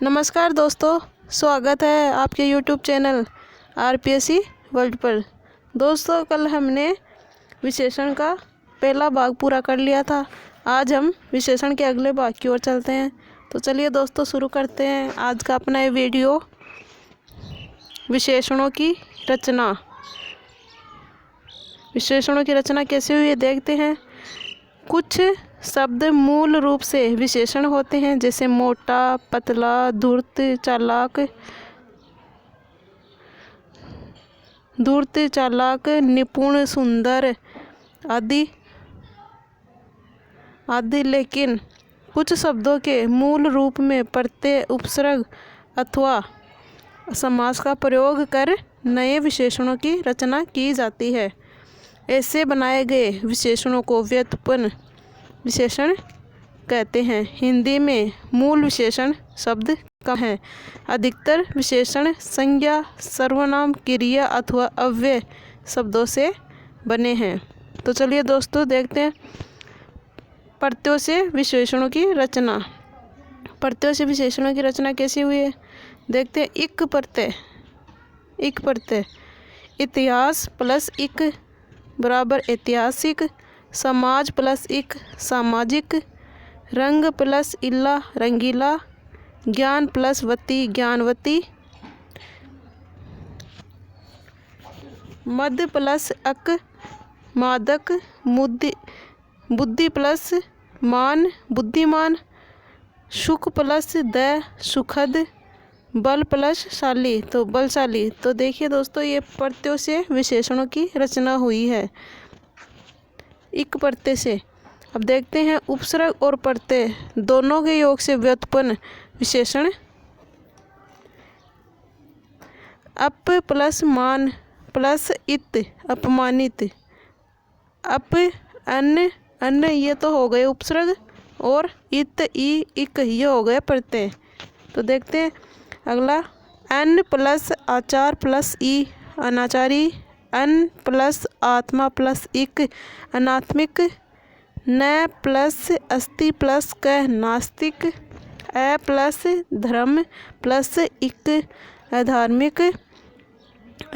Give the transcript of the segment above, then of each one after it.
नमस्कार दोस्तों, स्वागत है आपके YouTube चैनल RPSC वर्ल्ड पर। दोस्तों, कल हमने विशेषण का पहला भाग पूरा कर लिया था। आज हम विशेषण के अगले भाग की ओर चलते हैं। तो चलिए दोस्तों, शुरू करते हैं आज का अपना ये वीडियो। विशेषणों की रचना। विशेषणों की रचना कैसे हुई है देखते हैं। कुछ शब्द मूल रूप से विशेषण होते हैं, जैसे मोटा, पतला, धूर्त, चालाक, निपुण, सुंदर आदि। लेकिन कुछ शब्दों के मूल रूप में प्रत्यय, उपसर्ग अथवा समास का प्रयोग कर नए विशेषणों की रचना की जाती है। ऐसे बनाए गए विशेषणों को व्युत्पन्न विशेषण कहते हैं। हिंदी में मूल विशेषण शब्द कम हैं। अधिकतर विशेषण संज्ञा, सर्वनाम, क्रिया अथवा अव्यय शब्दों से बने हैं। तो चलिए दोस्तों, देखते हैं प्रत्ययों से विशेषणों की रचना। प्रत्ययों से विशेषणों की रचना कैसी हुई है देखते हैं। इक प्रत्यय। इतिहास प्लस इक बराबर ऐतिहासिक। समाज प्लस इक सामाजिक। रंग प्लस इला रंगीला। ज्ञान प्लस वती ज्ञानवती। मद प्लस अक मादक। बुद्धि प्लस मान बुद्धिमान। सुख प्लस द सुखद। बल प्लस शाली तो बलशाली। तो देखिए दोस्तों, ये प्रत्ययों से विशेषणों की रचना हुई है इक प्रत्यय से। अब देखते हैं उपसर्ग और प्रत्यय दोनों के योग से व्युत्पन्न विशेषण। अप प्लस मान प्लस इत अपमानित। अप अन्न ये तो हो गए उपसर्ग, और इत ई इक ये हो गए प्रत्यय। तो देखते हैं अगला। अन्न प्लस आचार प्लस ई अनाचारी। अन्न प्लस आत्मा प्लस इक अनात्मिक। न प्लस अस्ति प्लस क नास्तिक। अ प्लस धर्म प्लस इक अधार्मिक। अ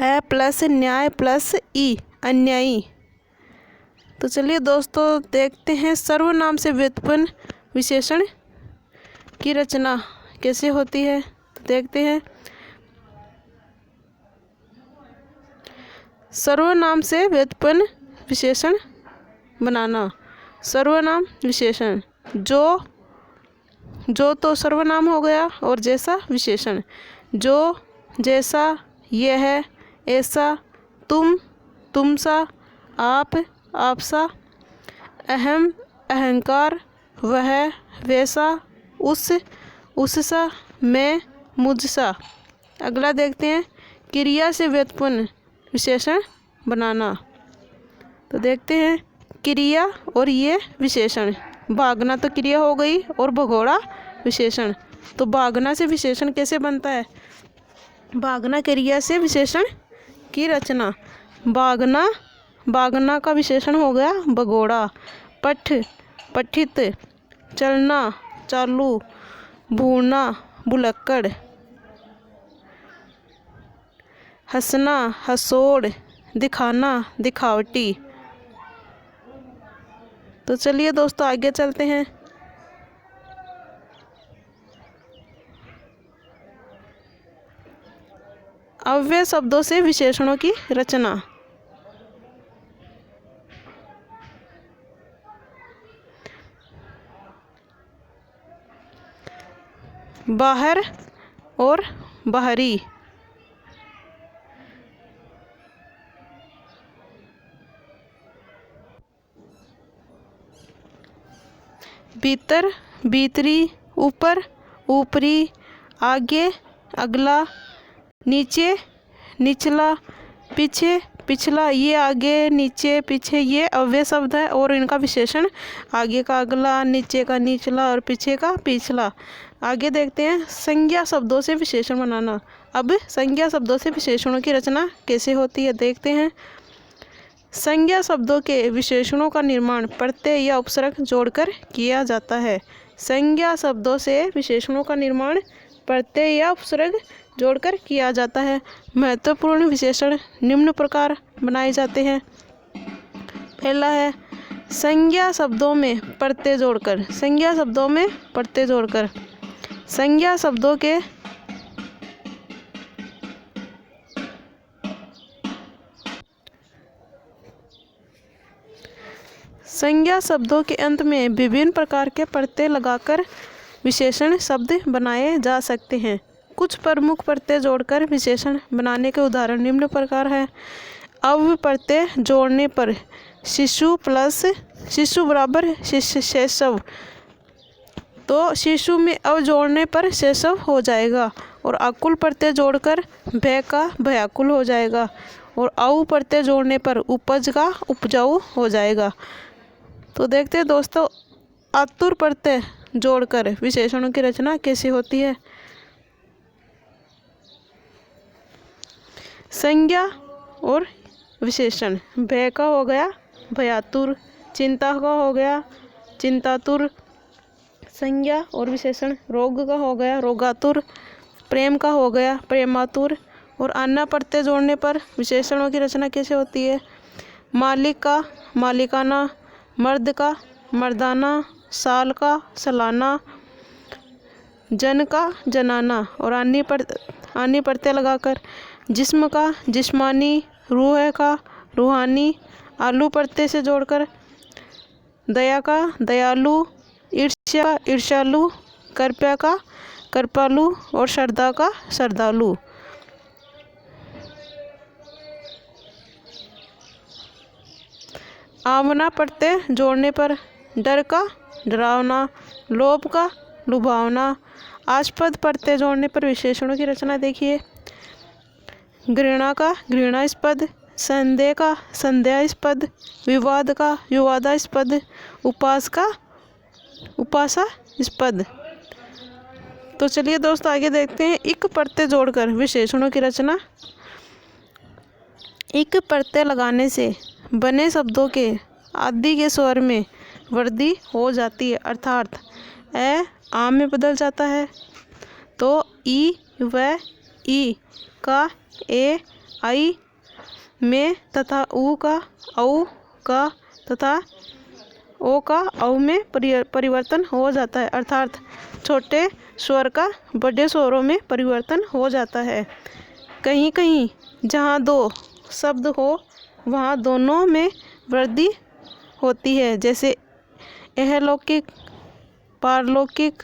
प्लस न्याय प्लस ई अन्यायी। तो चलिए दोस्तों, देखते हैं सर्वनाम से व्युत्पन्न विशेषण की रचना कैसे होती है। तो देखते हैं सर्वनाम से व्युत्पन्न विशेषण बनाना। सर्वनाम विशेषण। जो तो सर्वनाम हो गया, और जैसा विशेषण। जो, जैसा, यह, ऐसा, तुम, तुमसा, आप, आपसा। अहम, अहंकार, वह, वैसा, उस, उससा, मैं, मुझसा। अगला देखते हैं क्रिया से व्युत्पन्न विशेषण बनाना। तो देखते हैं क्रिया और ये विशेषण। भागना तो क्रिया हो गई, और भगोड़ा विशेषण। तो भागना से विशेषण कैसे बनता है। भागना क्रिया से विशेषण की रचना। भागना का विशेषण हो गया भगोड़ा। पठ पठित। चलना चालू। भूना भुलक्कड़। हंसना हंसोड़। दिखाना दिखावटी। तो चलिए दोस्तों, आगे चलते हैं। अव्यय शब्दों से विशेषणों की रचना। बाहर और बाहरी। भीतर भीतरी। ऊपर ऊपरी। आगे अगला। नीचे निचला। पीछे पिछला। ये आगे नीचे पीछे ये अव्यय शब्द है, और इनका विशेषण आगे का अगला, नीचे का निचला और पीछे का पिछला। आगे देखते हैं संज्ञा शब्दों से विशेषण बनाना। अब संज्ञा शब्दों से विशेषणों की रचना कैसे होती है देखते हैं। संज्ञा शब्दों के विशेषणों का निर्माण प्रत्यय या उपसर्ग जोड़कर किया जाता है। संज्ञा शब्दों से विशेषणों का निर्माण प्रत्यय या उपसर्ग जोड़कर किया जाता है। महत्वपूर्ण विशेषण निम्न प्रकार बनाए जाते हैं। पहला है संज्ञा शब्दों में प्रत्यय जोड़कर। संज्ञा शब्दों में प्रत्यय जोड़कर। संज्ञा शब्दों के संज्ञा शब्दों के अंत में विभिन्न प्रकार के प्रत्यय लगाकर विशेषण शब्द बनाए जा सकते हैं। कुछ प्रमुख प्रत्यय जोड़कर विशेषण बनाने के उदाहरण निम्न प्रकार है। अव्यय प्रत्यय जोड़ने पर शिशु प्लस शिशु बराबर शैशव, तो शिशु में अव जोड़ने पर शैशव हो जाएगा। और आकुल प्रत्यय जोड़कर भय का भयाकुल हो जाएगा। और औ प्रत्यय जोड़ने पर उपज का उपजाऊ हो जाएगा। तो देखते हैं दोस्तों आतुर प्रत्यय जोड़कर विशेषणों की रचना कैसे होती है। संज्ञा और विशेषण। भय का हो गया भयातुर, चिंता का हो गया चिंतातुर। संज्ञा और विशेषण। रोग का हो गया रोगातुर, प्रेम का हो गया प्रेमातुर। और अन्य प्रत्यय जोड़ने पर विशेषणों की रचना कैसे होती है। मालिक का मालिकाना, मर्द का मर्दाना, साल का सालाना, जन का जनाना। और अन्य प्रत्यय लगाकर जिस्म का जिस्मानी, रूह का रूहानी। आलू प्रत्यय से जोड़कर दया का दयालु, ईर्ष्या का ईर्ष्यालु, कृपया का कृपालु और श्रद्धा का श्रद्धालु। आवना प्रत्यय जोड़ने पर डर का डरावना, लोभ का लुभावना। आस्पद प्रत्यय जोड़ने पर विशेषणों की रचना देखिए। घृणा का घृणास्पद, संदेह का संदेहास्पद, विवाद का विवादास्पद, उपास का उपासास्पद। तो चलिए दोस्तों आगे देखते हैं इक प्रत्यय जोड़कर विशेषणों की रचना। इक प्रत्यय लगाने से बने शब्दों के आदि के स्वर में वृद्धि हो जाती है, अर्थात ए आ में बदल जाता है। तो ई व ई का ए आई में तथा ऊ का औ का तथा ओ का औ में परिवर्तन हो जाता है, अर्थात छोटे स्वर का बड़े स्वरों में परिवर्तन हो जाता है। कहीं कहीं जहाँ दो शब्द हो वहाँ दोनों में वृद्धि होती है, जैसे एहलौकिक, पारलौकिक,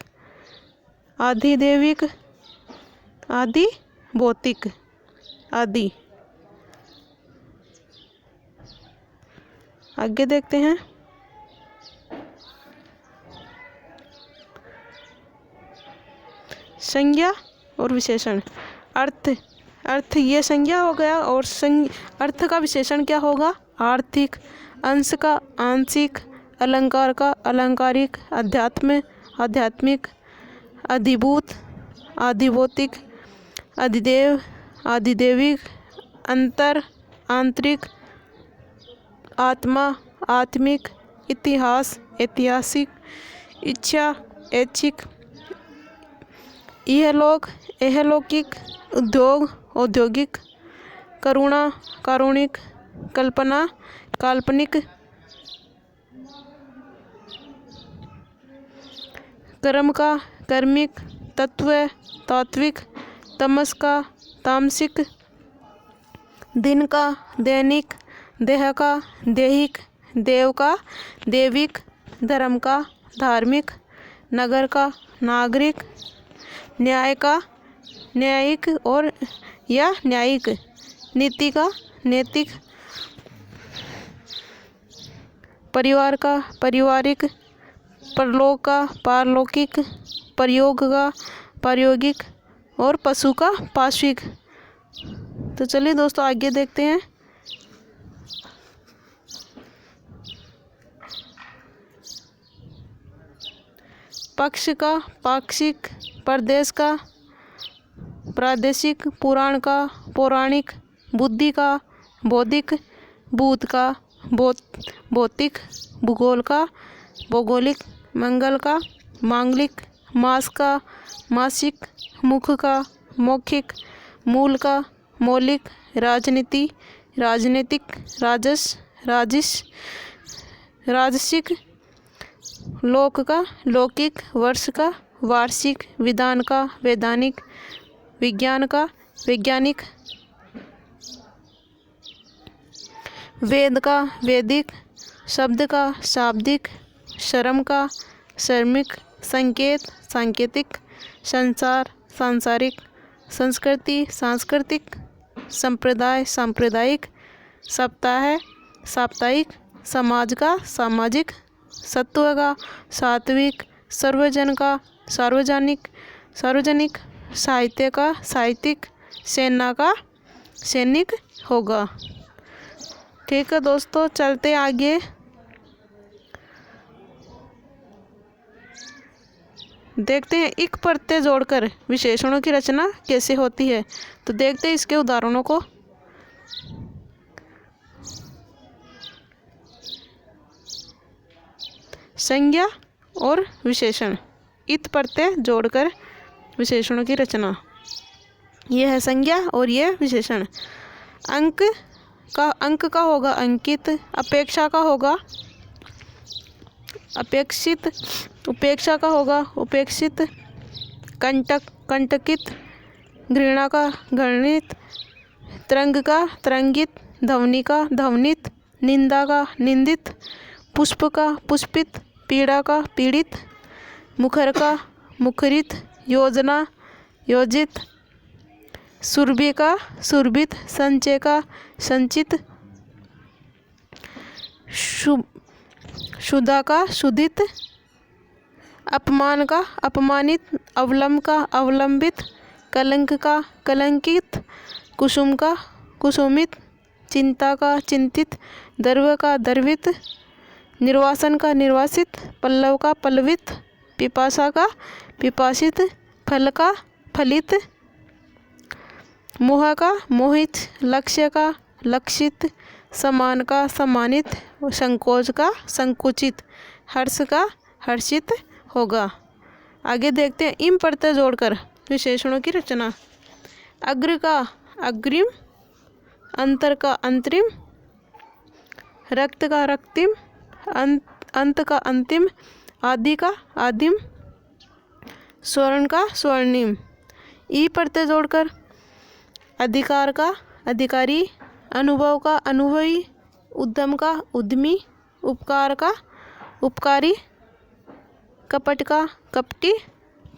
आधिदैविक, आदि भौतिक आदि। आगे देखते हैं। संज्ञा और विशेषण। अर्थ ये संज्ञा हो गया और अर्थ का विशेषण क्या होगा। आर्थिक, अंश का आंशिक, अलंकार का अलंकारिक, अध्यात्म आध्यात्मिक, अधिभूत अधिभौतिक, अधिदेव अधिदेविक, अंतर आंतरिक, आत्मा आत्मिक, इतिहास ऐतिहासिक, इच्छा ऐच्छिक, इहलोक एहलौकिक, उद्योग औद्योगिक, करुणा कारुणिक, कल्पना काल्पनिक, कर्म का कर्मिक, तत्व तात्विक, तमस का तामसिक, दिन का दैनिक, देह का दैहिक, देव का देविक, धर्म का धार्मिक, नगर का नागरिक, न्याय का न्यायिक और या न्यायिक, नीति का नैतिक, परिवार का पारिवारिक, परलोक का पारलौकिक, प्रयोग का प्रायोगिक और पशु का पाश्विक। तो चलिए दोस्तों आगे देखते हैं। पक्ष का पाक्षिक, प्रदेश का प्रादेशिक, पुराण का पौराणिक, बुद्धि का बौद्धिक, भूत का भौतिक, भूगोल का भौगोलिक, मंगल का मांगलिक, मास का, मासिक, मुख का, मौखिक, मूल का, मौलिक, राजनीति, राजनीतिक, राजस, राजिश, राजसिक, लोक का, लौकिक, वर्ष का, वार्षिक, विधान का, वैधानिक, विज्ञान का, वैज्ञानिक, वेद का, वैदिक, शब्द का, शाब्दिक, श्रम का, श्रमिक, संकेत, सांकेतिक, संसार, सांसारिक, संस्कृति, सांस्कृतिक, संप्रदाय, सांप्रदायिक, सप्ताह, साप्ताहिक, समाज का, सामाजिक, सत्व का, सात्विक, सर्वजन का, सार्वजनिक, सार्वजनिक, साहित्य का, साहित्यिक, सेना का, सैनिक होगा। ठीक है दोस्तों, चलते आगे। देखते हैं इक प्रत्यय जोड़कर विशेषणों की रचना कैसे होती है। तो देखते हैं इसके उदाहरणों को। संज्ञा और विशेषण, इत प्रत्यय जोड़कर विशेषणों की रचना। यह है संज्ञा और यह विशेषण। अंक का होगा अंकित, अपेक्षा का होगा अपेक्षित, उपेक्षा का होगा उपेक्षित, कंटकित, घृणा का घृणित, तरंग का तरंगित, ध्वनि का ध्वनित, निंदा का निंदित, पुष्प का पुष्पित, पीड़ा का पीड़ित, मुखर का मुखरित, योजना योजित, सुरभि का सुरभित, संचय का संचित, शुदा का शुदित, अपमान का अपमानित, अवलंब का अवलंबित, कलंक का कलंकित, कुसुम का कुसुमित, चिंता का चिंतित, द्रव का द्रवित, निर्वासन का निर्वासित, पल्लव का पल्लवित, पिपासा का पिपासित, फल का फलित, मोह का मोहित, लक्ष्य का लक्षित, समान का सम्मानित, संकोच का संकुचित, हर्ष का हर्षित होगा। आगे देखते हैं इम प्रत्यय जोड़कर विशेषणों की रचना। अग्र का अग्रिम, अंतर का अंतरिम, रक्त का रक्तिम, अंत का अंतिम, आदि का आदिम, स्वर्ण का स्वर्णिम। ई प्रत्यय जोड़कर अधिकार का अधिकारी, अनुभव का अनुभवी, उद्यम का उद्यमी, उपकार का उपकारी, कपट का कपटी,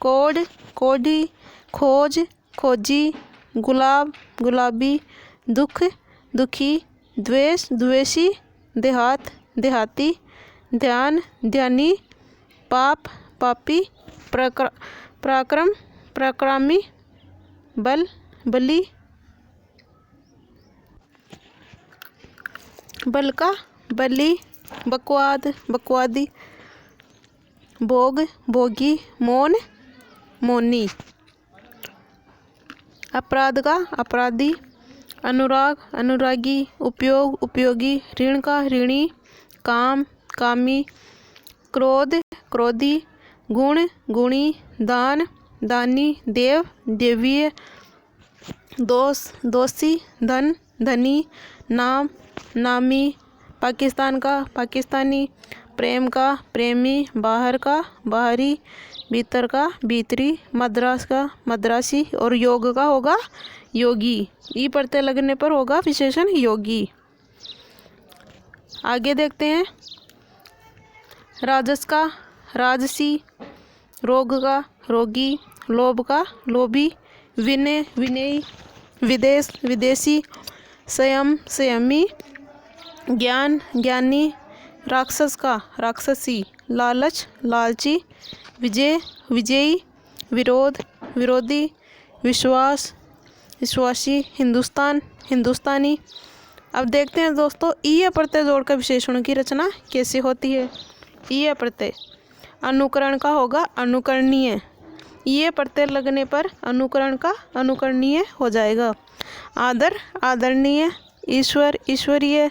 कोड कोढ़ी, खोज खोजी, गुलाब गुलाबी, दुख दुखी, द्वेष द्वेषी, देहात देहाती, ध्यान ध्यानी, पाप पापी, पराक्रम पराक्रमी, बल बली, बल का बली, बकवाद बकवादी, भोग भोगी, मौन मौनी, अपराध का अपराधी, अनुराग अनुरागी, उपयोग उपयोगी, ऋण का ऋणी, काम कामी, क्रोध क्रोधी, गुण गुणी, दान दानी, देव देवीय, दोष दोषी, धन धनी, नाम नामी, पाकिस्तान का पाकिस्तानी, प्रेम का प्रेमी, बाहर का बाहरी, भीतर का भीतरी, मद्रास का मद्रासी, और योग का होगा योगी। ई प्रत्यय लगने पर होगा विशेषण योगी। आगे देखते हैं राजस का राजसी, रोग का रोगी, लोभ का लोभी, विनय विनयी, विदेश विदेशी, संयम संयमी, ज्ञान ज्ञानी, राक्षस का राक्षसी, लालच लालची, विजय विजयी, विरोध विरोधी, विश्वास विश्वासी, हिंदुस्तान हिंदुस्तानी। अब देखते हैं दोस्तों ई प्रत्यय जोड़कर विशेषणों की रचना कैसे होती है। ई प्रत्यय अनुकरण का होगा अनुकरणीय, ये प्रत्यय लगने पर अनुकरण का अनुकरणीय हो जाएगा। आदर आदरणीय, ईश्वर ईश्वरीय,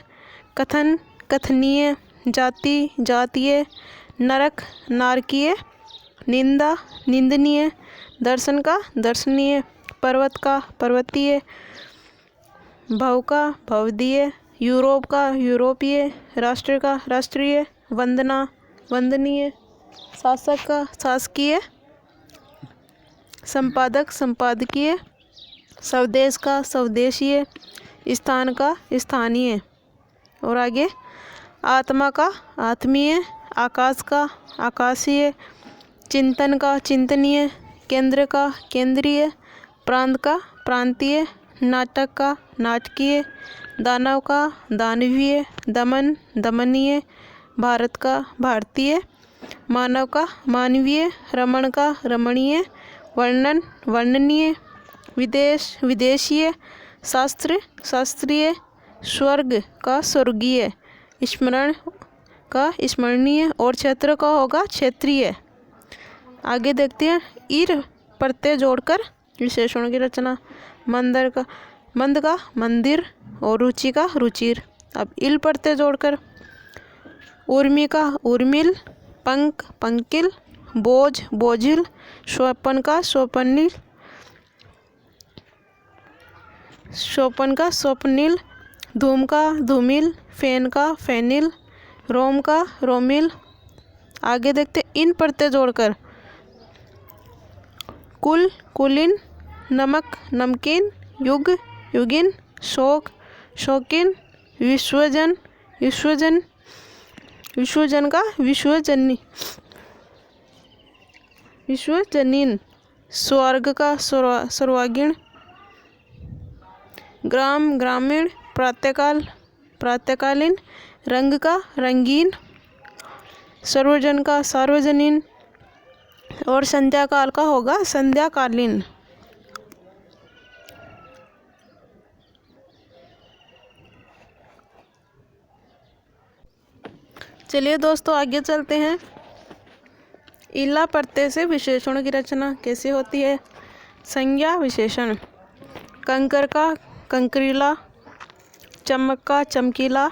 कथन कथनीय, जाति जातीय, नरक नारकीय निंदा निंदनीय, दर्शन का दर्शनीय, पर्वत का पर्वतीय, भव का भवदीय, यूरोप का यूरोपीय, राष्ट्र का राष्ट्रीय, वंदना वंदनीय, शासक का शासकीय, संपादक संपादकीय, स्वदेश का स्वदेशीय, स्थान का स्थानीय। और आगे आत्मा का आत्मीय, आकाश का आकाशीय, चिंतन का चिंतनीय, केंद्र का केंद्रीय, प्रांत का प्रांतीय, नाटक का नाटकीय, दानव का दानवीय, दमन दमनीय, भारत का भारतीय, मानव का मानवीय, रमण का रमणीय, वर्णन वर्णनीय, विदेश विदेशीय, शास्त्र शास्त्रीय, स्वर्ग का स्वर्गीय, स्मरण का स्मरणीय और क्षेत्र का होगा क्षेत्रीय। आगे देखते हैं ईर प्रत्यय जोड़कर विशेषणों की रचना। मंदिर का मंदिर और रुचि का रुचिर। अब इल प्रत्यय जोड़कर उर्मी का उर्मिल, पंख पंकिल, बोझ बोझिल, स्वपन का स्वपनिल, स्वपन का स्वप्निल, धूम का धूमिल, फैन का फैनिल, रोम का रोमिल। आगे देखते इन प्रत्यय जोड़कर कुल कुलिन, नमक नमकीन, युग युगिन, शोक शौकीन, विश्वजन विश्वजन, विश्वजन का विश्वजनी विश्वजनीन, स्वर्ग का सर्वागीण, ग्राम ग्रामीण, प्रातःकाल प्रातःकालीन, रंग का रंगीन, सर्वजन का सार्वजनीन और संध्याकाल का होगा संध्याकालीन। चलिए दोस्तों आगे चलते हैं। इला प्रत्यय से विशेषणों की रचना कैसे होती है। संज्ञा विशेषण कंकर का कंकरीला, चमक का चमकीला,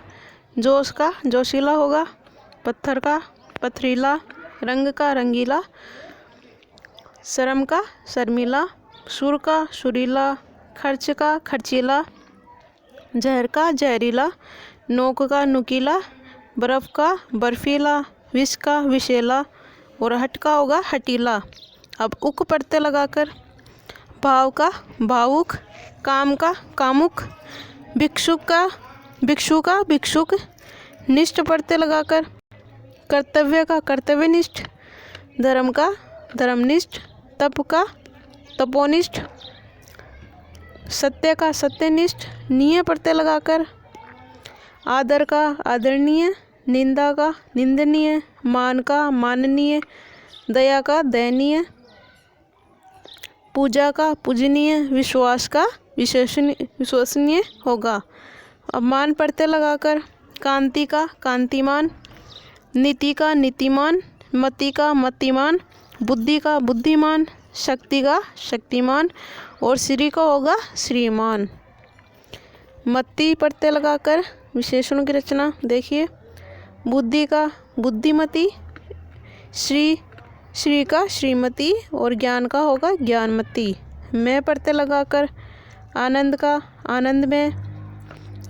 जोश का जोशीला होगा, पत्थर का पथरीला, रंग का रंगीला, शर्म का शर्मीला, सुर का सुरीला, खर्च का खर्चीला, जहर का जहरीला, नोक का नुकीला, बर्फ का बर्फीला, विष का विषेला और हट का होगा हटीला। अब उक प्रत्यय लगाकर भाव का भावुक, काम का कामुक, भिक्षुक का भिक्षुक, निष्ठ प्रत्यय लगाकर कर्तव्य का कर्तव्यनिष्ठ, धर्म का धर्मनिष्ठ, तप का तपोनिष्ठ, सत्य का सत्यनिष्ठ, नीय प्रत्यय लगाकर आदर का आदरणीय, निंदा का निंदनीय, मान का माननीय, दया का दयनीय, पूजा का पूजनीय, विश्वास का विश्वसनीय होगा। अब मान प्रत्यय लगाकर कांति का कांतिमान, नीति का नीतिमान, मति का मतिमान, बुद्धि का बुद्धिमान, शक्ति का शक्तिमान और श्री का होगा श्रीमान। मति प्रत्यय लगाकर विशेषणों की रचना देखिए। बुद्धि का बुद्धिमती, श्री का श्रीमती और ज्ञान का होगा ज्ञानमती। मैं प्रत्यय लगाकर आनंद का आनंद में,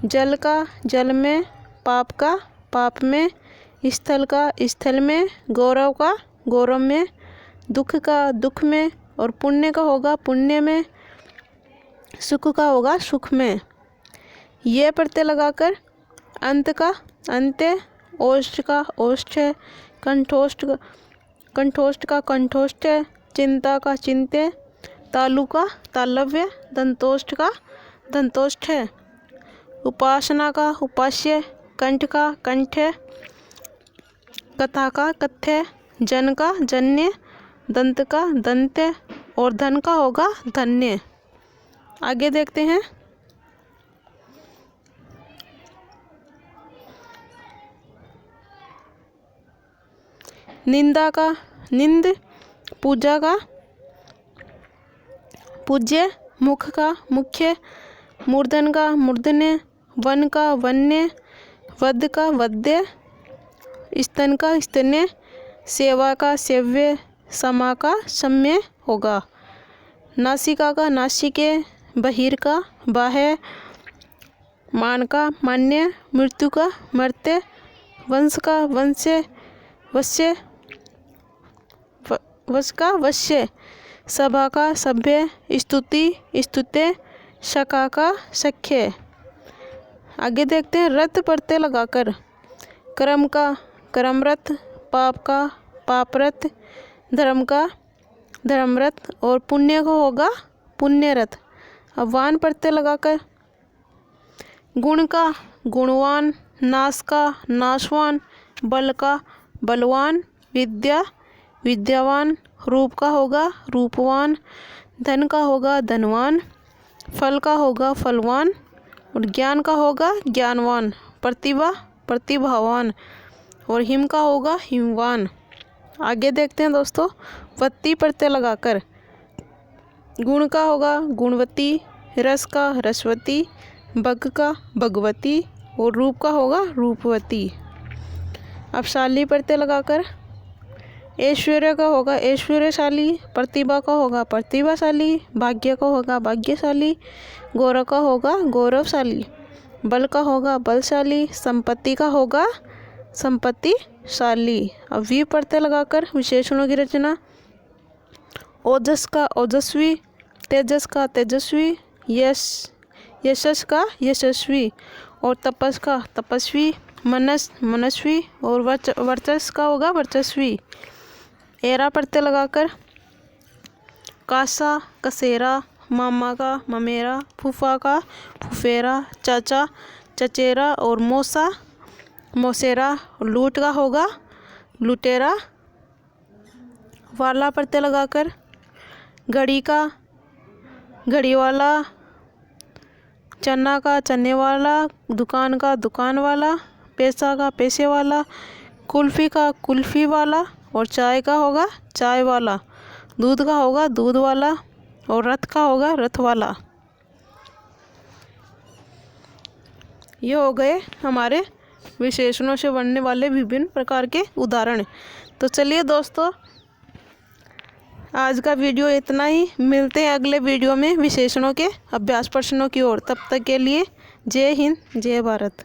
जल का जल में, पाप का पाप में, स्थल का स्थल में, गौरव का गौरव में, दुख का दुख में और पुण्य का होगा पुण्य में, सुख का होगा सुख में। ये प्रत्यय लगाकर अंत का अंत्य, ओष्ठ का ओष्ठ, कंठोष्ठ का कंठोष्ठ, चिंता का चिंत्य, तालु का तालव्य, दंतोष्ठ का दंतोष्ठ, उपासना का उपास्य, कंठ का कंठ, कथा का कथ्य, जन का जन्य, दंत का दंत्य और धन का होगा धन्य। आगे देखते हैं। निंदा का निंद, पूजा का पूज्य, मुख का मुख्य, मूर्धन का मूर्धन्य, वन का वन्य, वध का वद्य, स्तन का स्तन्य, सेवा का सेव्य, समा का सम्य होगा। नासिका का नासिके, बहिर का बाह्य, मान का मान्य, मृत्यु का मर्त्य, वंश का वंश्य, वश्य वश का वश्य, सभा का सभ्य, स्तुति स्तुत्य, शका का सख्य। आगे देखते हैं रत प्रत्यय लगाकर। कर्म का कर्मरत, पाप का पापरत, धर्म का धर्मरत और पुण्य का होगा पुण्यरत। अब वान प्रत्यय लगाकर गुण का गुणवान, नाश का नाशवान, बल का बलवान, विद्या विद्यावान, रूप का होगा रूपवान, धन का होगा धनवान, फल का होगा फलवान और ज्ञान का होगा ज्ञानवान, प्रतिभा प्रतिभावान और हिम का होगा हिमवान। आगे देखते हैं दोस्तों वत्ती प्रत्यय लगाकर। गुण का होगा गुणवती, रस का रसवती, भग का भगवती और रूप का होगा रूपवती। अब शाली प्रत्यय लगाकर ऐश्वर्य का होगा ऐश्वर्यशाली, प्रतिभा का होगा प्रतिभाशाली, भाग्य का होगा भाग्यशाली, गौरव का होगा गौरवशाली, बल का होगा बलशाली, संपत्ति का होगा संपत्तिशाली। अब वी प्रत्यय लगाकर विशेषणों की रचना। ओजस का ओजस्वी, तेजस का तेजस्वी, यशस का यशस्वी और तपस का तपस्वी, मनस मनस्वी और वर्चस का होगा वर्चस्वी। एरा प्रत्यय लगाकर कासा कसेरा, मामा का ममेरा, फूफा का फुफेरा, चाचा चचेरा और मौसा मौसेरा, लूट का होगा लुटेरा। वाला प्रत्यय लगाकर घड़ी का घड़ी वाला, चना का चने वाला, दुकान का दुकान वाला, पैसा का पैसे वाला, कुल्फी का कुल्फी वाला और चाय का होगा चाय वाला, दूध का होगा दूध वाला और रथ का होगा रथ वाला। ये हो गए हमारे विशेषणों से बनने वाले विभिन्न प्रकार के उदाहरण। तो चलिए दोस्तों आज का वीडियो इतना ही। मिलते हैं अगले वीडियो में विशेषणों के अभ्यास प्रश्नों की ओर। तब तक के लिए जय हिंद जय भारत।